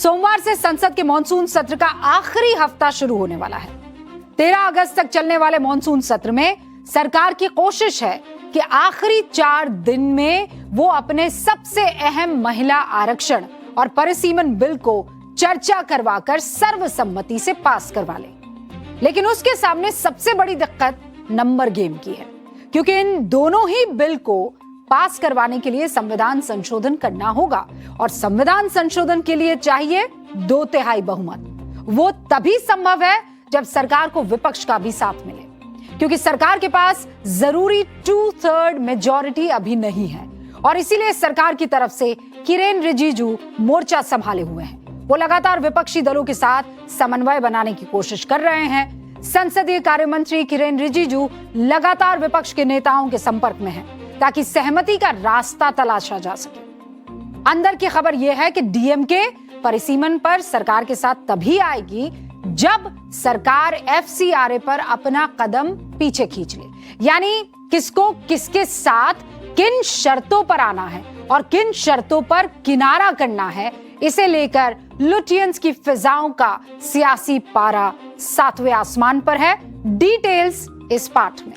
सोमवार से संसद के मॉनसून सत्र का आखिरी हफ्ता शुरू होने वाला है। 13 अगस्त तक चलने वाले मॉनसून सत्र में सरकार की कोशिश है कि आखिरी 4 दिन में वो अपने सबसे अहम महिला आरक्षण और परिसीमन बिल को चर्चा करवाकर सर्वसम्मति से पास करवा ले। लेकिन उसके सामने सबसे बड़ी दिक्कत नंबर गेम की है, क्योंकि इन दोनों ही बिल को पास करवाने के लिए संविधान संशोधन करना होगा और संविधान संशोधन के लिए चाहिए 2/3 बहुमत। वो तभी संभव है जब सरकार को विपक्ष का भी साथ मिले, क्योंकि सरकार के पास जरूरी 2/3 मेजॉरिटी अभी नहीं है और इसीलिए सरकार की तरफ से किरेन रिजिजू मोर्चा संभाले हुए हैं। वो लगातार विपक्षी दलों के साथ समन्वय बनाने की कोशिश कर रहे हैं। संसदीय कार्य मंत्री किरेन रिजिजू लगातार विपक्ष के नेताओं के संपर्क में हैं ताकि सहमति का रास्ता तलाशा जा सके। अंदर की खबर यह है कि डीएमके परिसीमन पर सरकार के साथ तभी आएगी जब सरकार एफसीआरए पर अपना कदम पीछे खींच ले, यानी किसको किसके साथ किन शर्तों पर आना है और किन शर्तों पर किनारा करना है, इसे लेकर लुटियंस की फिजाओं का सियासी पारा 7वें आसमान पर है। डिटेल्स इस पाठ में।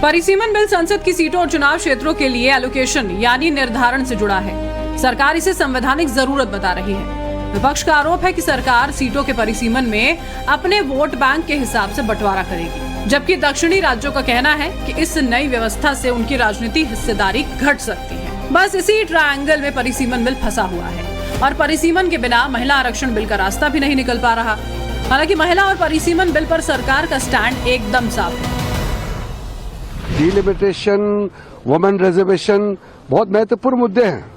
परिसीमन बिल संसद की सीटों और चुनाव क्षेत्रों के लिए एलोकेशन यानी निर्धारण से जुड़ा है। सरकार इसे संवैधानिक जरूरत बता रही है। विपक्ष का आरोप है कि सरकार सीटों के परिसीमन में अपने वोट बैंक के हिसाब से बंटवारा करेगी, जबकि दक्षिणी राज्यों का कहना है कि इस नई व्यवस्था से उनकी राजनीतिक हिस्सेदारी घट सकती है। बस इसी ट्रायंगल में परिसीमन बिल फंसा हुआ है और परिसीमन के बिना महिला आरक्षण बिल का रास्ता भी नहीं निकल पा रहा। हालांकि महिला और परिसीमन बिल पर सरकार का स्टैंड एकदम साफ है। डिलिमिटेशन, वुमेन रिजर्वेशन बहुत महत्वपूर्ण मुद्दे हैं।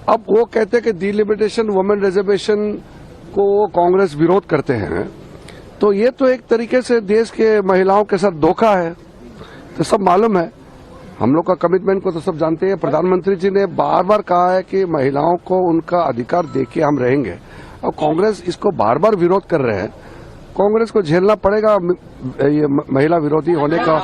अब वो कहते हैं कि डिलिमिटेशन, वुमेन रिजर्वेशन को कांग्रेस विरोध करते हैं, तो ये तो एक तरीके से देश के महिलाओं के साथ धोखा है। तो सब मालूम है, हम लोग का कमिटमेंट को तो सब जानते हैं। प्रधानमंत्री जी ने बार बार कहा है कि महिलाओं को उनका अधिकार देके हम रहेंगे, और कांग्रेस इसको बार बार विरोध कर रहे हैं। कांग्रेस को झेलना पड़ेगा ये महिला विरोधी होने का।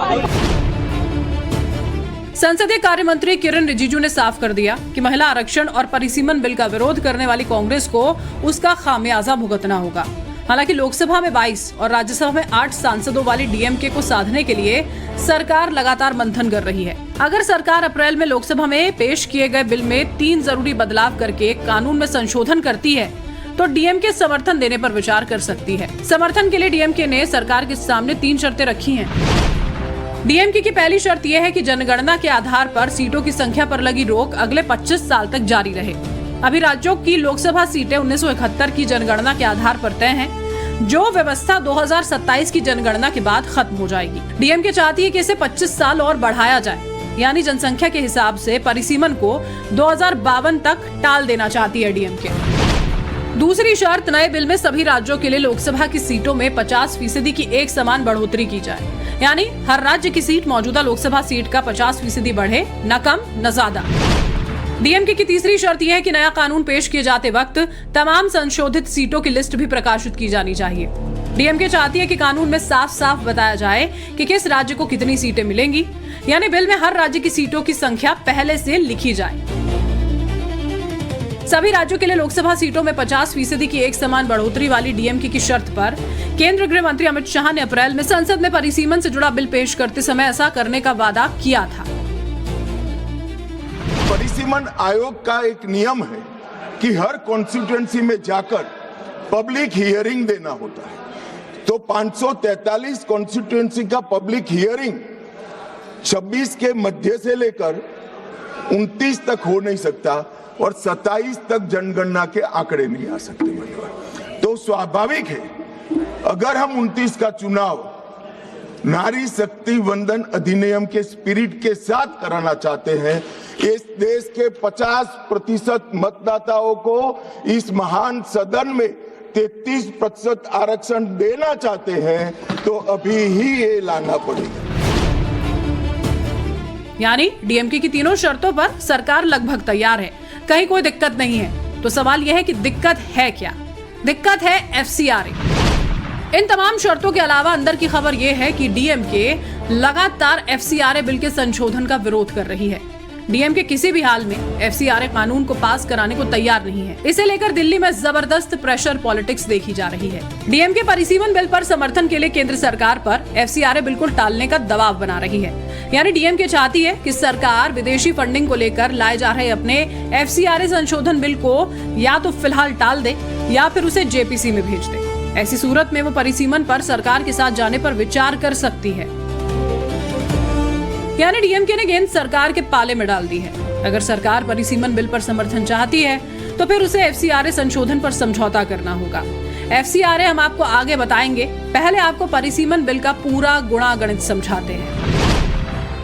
संसदीय कार्य मंत्री किरेन रिजिजू ने साफ कर दिया कि महिला आरक्षण और परिसीमन बिल का विरोध करने वाली कांग्रेस को उसका खामियाजा भुगतना होगा। हालांकि लोकसभा में 22 और राज्यसभा में 8 सांसदों वाली डीएमके को साधने के लिए सरकार लगातार मंथन कर रही है। अगर सरकार अप्रैल में लोकसभा में पेश किए गए बिल में 3 जरूरी बदलाव करके कानून में संशोधन करती है तो डीएमके समर्थन देने पर विचार कर सकती है। समर्थन के लिए डीएमके ने सरकार के सामने 3 शर्तें रखी हैं। डीएमके की पहली शर्त यह है कि जनगणना के आधार पर सीटों की संख्या पर लगी रोक अगले 25 साल तक जारी रहे। अभी राज्यों की लोकसभा सीटें 1971 की जनगणना के आधार पर तय हैं, जो व्यवस्था 2027 की जनगणना के बाद खत्म हो जाएगी। डीएमके चाहती है कि इसे 25 साल और बढ़ाया जाए, यानी जनसंख्या के हिसाब से परिसीमन को 2052 तक टाल देना चाहती है डीएमके। दूसरी शर्त, नए बिल में सभी राज्यों के लिए लोकसभा की सीटों में 50% की एक समान बढ़ोतरी की जाए, यानी हर राज्य की सीट मौजूदा लोकसभा सीट का 50% बढ़े, न कम न ज्यादा। डीएमके की तीसरी शर्त यह है कि नया कानून पेश किए जाते वक्त तमाम संशोधित सीटों की लिस्ट भी प्रकाशित की जानी चाहिए। डीएमके चाहती है कि कानून में साफ साफ बताया जाए कि किस राज्य को कितनी सीटें मिलेंगी, यानी बिल में हर राज्य की सीटों की संख्या पहले से लिखी जाए। सभी राज्यों के लिए लोकसभा सीटों में 50% की एक समान बढ़ोतरी वाली डीएमके की शर्त पर केंद्रीय गृह मंत्री अमित शाह ने अप्रैल में संसद में परिसीमन से जुड़ा बिल पेश करते समय ऐसा करने का वादा किया था। परिसीमन आयोग का एक नियम है कि हर कॉन्स्टिट्यूएंसी में जाकर पब्लिक हियरिंग देना होता है। तो 543 कॉन्स्टिट्यूएंसी का पब्लिक हियरिंग 26 के मध्य से लेकर 29 तक हो नहीं सकता और 27 तक जनगणना के आंकड़े नहीं आ सकते। तो स्वाभाविक है, अगर हम 29 का चुनाव नारी शक्ति वंदन अधिनियम के स्पिरिट के साथ कराना चाहते हैं, इस देश के 50% मतदाताओं को इस महान सदन में 33% आरक्षण देना चाहते हैं, तो अभी ही ये लाना पड़ेगा। यानी डीएमके की तीनों शर्तों पर सरकार लगभग तैयार है, कहीं कोई दिक्कत नहीं है। तो सवाल यह है कि दिक्कत है क्या? दिक्कत है FCRA। इन तमाम शर्तों के अलावा अंदर की खबर यह है कि डीएमके लगातार FCRA बिल के संशोधन का विरोध कर रही है। डीएमके किसी भी हाल में FCRA कानून को पास कराने को तैयार नहीं है। इसे लेकर दिल्ली में जबरदस्त प्रेशर पॉलिटिक्स देखी जा रही है। डीएमके परिसीमन बिल पर समर्थन के लिए केंद्र सरकार पर FCRA बिल को टालने का दबाव बना रही है। यानी डीएमके चाहती है कि सरकार विदेशी फंडिंग को लेकर लाए जा रहे अपने FCRA संशोधन बिल को या तो फिलहाल टाल दे या फिर उसे JPC में भेज दे। ऐसी सूरत में वो परिसीमन पर सरकार के साथ जाने पर विचार कर सकती है। यानी डीएमके ने गेंद सरकार के पाले में डाल दी है। अगर सरकार परिसीमन बिल पर समर्थन चाहती है तो फिर उसे FCRA संशोधन पर समझौता करना होगा। FCRA हम आपको आगे बताएंगे, पहले आपको परिसीमन बिल का पूरा गुणागणित समझाते हैं।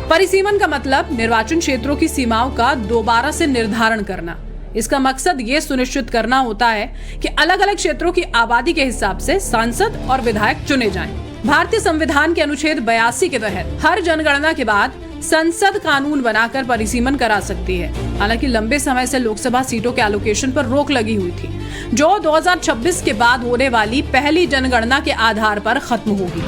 परिसीमन का मतलब निर्वाचन क्षेत्रों की सीमाओं का दोबारा से निर्धारण करना। इसका मकसद ये सुनिश्चित करना होता है कि अलग अलग क्षेत्रों की आबादी के हिसाब से सांसद और विधायक चुने जाएं। भारतीय संविधान के अनुच्छेद 82 के तहत हर जनगणना के बाद संसद कानून बनाकर परिसीमन करा सकती है। हालांकि लंबे समय से लोकसभा सीटों के एलोकेशन पर रोक लगी हुई थी, जो 2026 के बाद होने वाली पहली जनगणना के आधार पर खत्म होगी।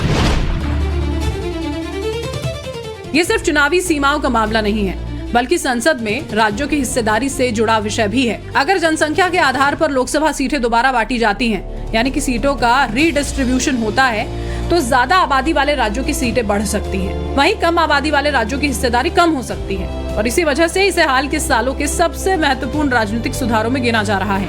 ये सिर्फ चुनावी सीमाओं का मामला नहीं है, बल्कि संसद में राज्यों की हिस्सेदारी से जुड़ा विषय भी है। अगर जनसंख्या के आधार पर लोकसभा सीटें दोबारा बांटी जाती हैं, यानी कि सीटों का रीडिस्ट्रीब्यूशन होता है, तो ज्यादा आबादी वाले राज्यों की सीटें बढ़ सकती हैं। वहीं कम आबादी वाले राज्यों की हिस्सेदारी कम हो सकती है और इसी वजह से इसे हाल के सालों के सबसे महत्वपूर्ण राजनीतिक सुधारों में गिना जा रहा है।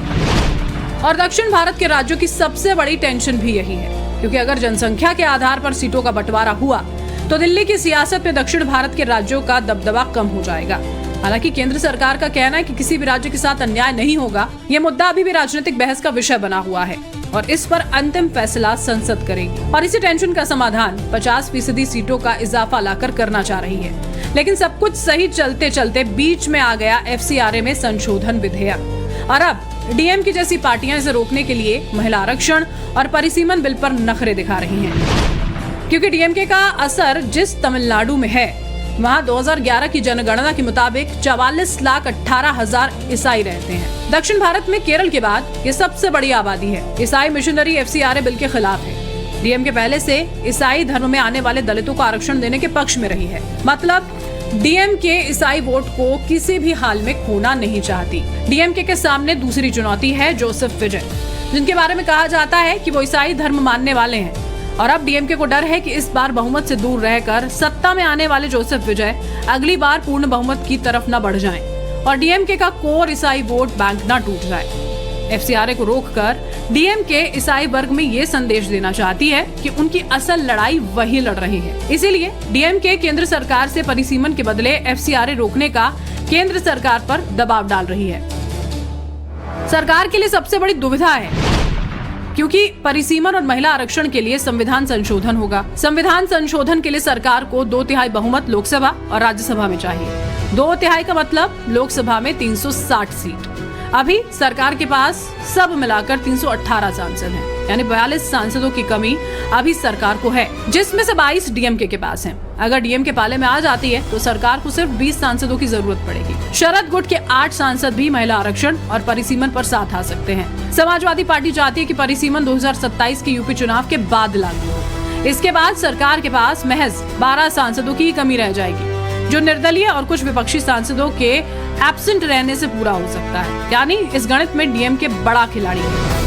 और दक्षिण भारत के राज्यों की सबसे बड़ी टेंशन भी यही है, क्योंकि अगर जनसंख्या के आधार पर सीटों का बंटवारा हुआ तो दिल्ली की सियासत में दक्षिण भारत के राज्यों का दबदबा कम हो जाएगा। हालांकि केंद्र सरकार का कहना है कि किसी भी राज्य के साथ अन्याय नहीं होगा। ये मुद्दा अभी भी राजनीतिक बहस का विषय बना हुआ है और इस पर अंतिम फैसला संसद करेगी। और इसी टेंशन का समाधान 50% सीटों का इजाफा लाकर करना चाह रही है। लेकिन सब कुछ सही चलते चलते बीच में आ गया FCRA में संशोधन विधेयक और अब डीएमके जैसी पार्टियां इसे रोकने के लिए महिला आरक्षण और परिसीमन बिल पर नखरे दिखा रही हैं। क्योंकि डीएमके का असर जिस तमिलनाडु में है, वहाँ 2011 की जनगणना के मुताबिक 44,18,000 ईसाई रहते हैं। दक्षिण भारत में केरल के बाद ये सबसे बड़ी आबादी है। ईसाई मिशनरी FCRA बिल के खिलाफ है। डीएमके पहले से ईसाई धर्म में आने वाले दलितों को आरक्षण देने के पक्ष में रही है। मतलब डीएमके ईसाई वोट को किसी भी हाल में खोना नहीं चाहती। डीएमके के सामने दूसरी चुनौती है जोसेफ विजय, जिनके बारे में कहा जाता है कि वो ईसाई धर्म मानने वाले हैं। और अब डीएमके को डर है कि इस बार बहुमत से दूर रहकर सत्ता में आने वाले जोसेफ विजय अगली बार पूर्ण बहुमत की तरफ न बढ़ जाएं और डीएमके का कोर ईसाई वोट बैंक न टूट जाए। FCRA को रोककर डीएमके ईसाई वर्ग में ये संदेश देना चाहती है कि उनकी असल लड़ाई वही लड़ रही है। इसीलिए डीएमके केंद्र सरकार से परिसीमन के बदले FCRA रोकने का केंद्र सरकार पर दबाव डाल रही है। सरकार के लिए सबसे बड़ी दुविधा है, क्योंकि परिसीमन और महिला आरक्षण के लिए संविधान संशोधन होगा। संविधान संशोधन के लिए सरकार को 2/3 बहुमत लोकसभा और राज्यसभा में चाहिए। 2/3 का मतलब लोकसभा में 360 सीट। अभी सरकार के पास सब मिलाकर 318 सांसद हैं, यानी 42 सांसदों की कमी अभी सरकार को है, जिसमें से 22 डीएमके के पास हैं। अगर डीएमके पाले में आ जाती है तो सरकार को सिर्फ 20 सांसदों की जरूरत पड़ेगी। शरद गुट के 8 सांसद भी महिला आरक्षण और परिसीमन पर साथ आ सकते हैं। समाजवादी पार्टी चाहती है कि परिसीमन 2027 के यूपी चुनाव के बाद लागू हो। इसके बाद सरकार के पास महज 12 सांसदों की कमी रह जाएगी, जो निर्दलीय और कुछ विपक्षी सांसदों के एब्सेंट रहने से पूरा हो सकता है। यानी इस गणित में डीएमके बड़ा खिलाड़ी है।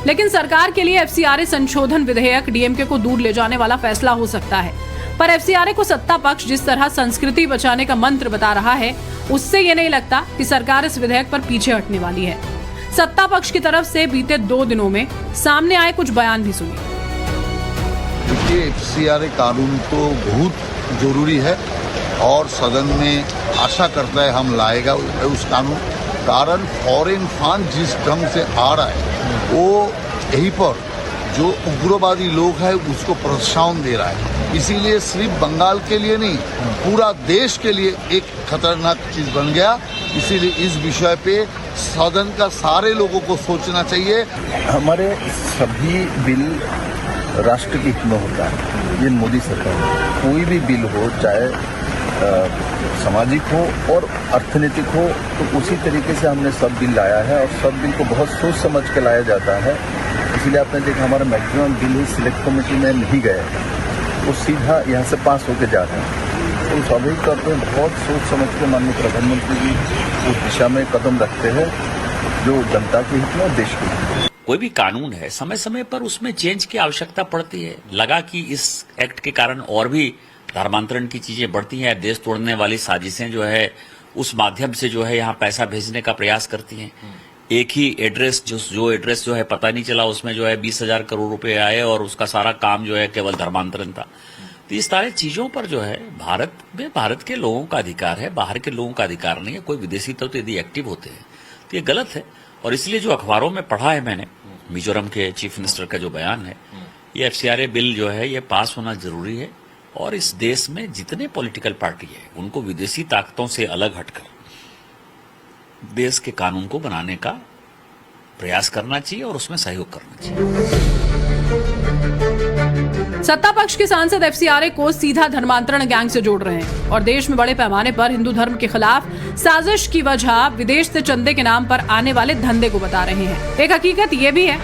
लेकिन सरकार के लिए FCRA संशोधन विधेयक डीएमके को दूर ले जाने वाला फैसला हो सकता है। पर FCRA को सत्ता पक्ष जिस तरह संस्कृति बचाने का मंत्र बता रहा है, उससे ये नहीं लगता कि सरकार इस विधेयक पर पीछे हटने वाली है। सत्ता पक्ष की तरफ से बीते 2 दिनों में सामने आए कुछ बयान भी सुनिए। देखिए, FCRA कानून तो बहुत जरूरी है और सदन में आशा करता है हम लाएगा उस कानून। कारण फॉरेन फंड जिस ढंग से आ रहा है वो यहीं पर जो उग्रवादी लोग हैं उसको प्रोत्साहन दे रहा है। इसीलिए सिर्फ बंगाल के लिए नहीं, पूरा देश के लिए एक खतरनाक चीज बन गया। इसीलिए इस विषय पे सदन का सारे लोगों को सोचना चाहिए। हमारे सभी बिल राष्ट्र के हित में होता है। ये मोदी सरकार कोई भी बिल हो, चाहे सामाजिक हो और अर्थनीतिक हो, तो उसी तरीके से हमने सब बिल लाया है और सब बिल को बहुत सोच समझ के लाया जाता है। इसीलिए आपने देखा हमारा मैक्सिमम बिल ही सिलेक्ट कमेटी में नहीं गए, वो सीधा यहाँ से पास होके जा रहे हैं। तो स्वाभाविक तौर पर बहुत सोच समझ के माननीय प्रधानमंत्री जी उस दिशा में कदम रखते हैं जो जनता के हित में और देश के हित में। कोई भी कानून है समय समय पर उसमें चेंज की आवश्यकता पड़ती है। लगा कि इस एक्ट के कारण और भी धर्मांतरण की चीजें बढ़ती हैं, देश तोड़ने वाली साजिशें जो है उस माध्यम से जो है यहाँ पैसा भेजने का प्रयास करती हैं। एक ही एड्रेस जो एड्रेस जो है पता नहीं चला, उसमें जो है 20,000 करोड़ रुपए आए और उसका सारा काम जो है केवल धर्मांतरण था। तो इस सारे चीजों पर जो है भारत में भारत के लोगों का अधिकार है, बाहर के लोगों का अधिकार नहीं है। कोई विदेशी तो यदि एक्टिव होते हैं तो ये गलत है। और इसलिए जो अखबारों में पढ़ा है मैंने, मिजोरम के चीफ मिनिस्टर का जो बयान है, ये FCRA बिल जो है ये पास होना जरूरी है। और इस देश में जितने पॉलिटिकल पार्टी है उनको विदेशी ताकतों से अलग हटकर देश के कानून को बनाने का प्रयास करना चाहिए और उसमें सहयोग करना चाहिए। सत्ता पक्ष के सांसद FCRA को सीधा धर्मांतरण गैंग से जोड़ रहे हैं और देश में बड़े पैमाने पर हिंदू धर्म के खिलाफ साजिश की वजह विदेश से चंदे के नाम पर आने वाले धंधे को बता रहे हैं। एक हकीकत ये भी है,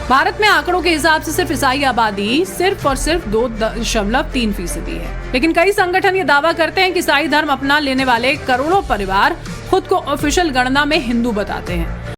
भारत में आंकड़ों के हिसाब से सिर्फ ईसाई आबादी सिर्फ और सिर्फ 2.3% है, लेकिन कई संगठन ये दावा करते हैं कि ईसाई धर्म अपना लेने वाले करोड़ों परिवार खुद को ऑफिशियल गणना में हिंदू बताते हैं।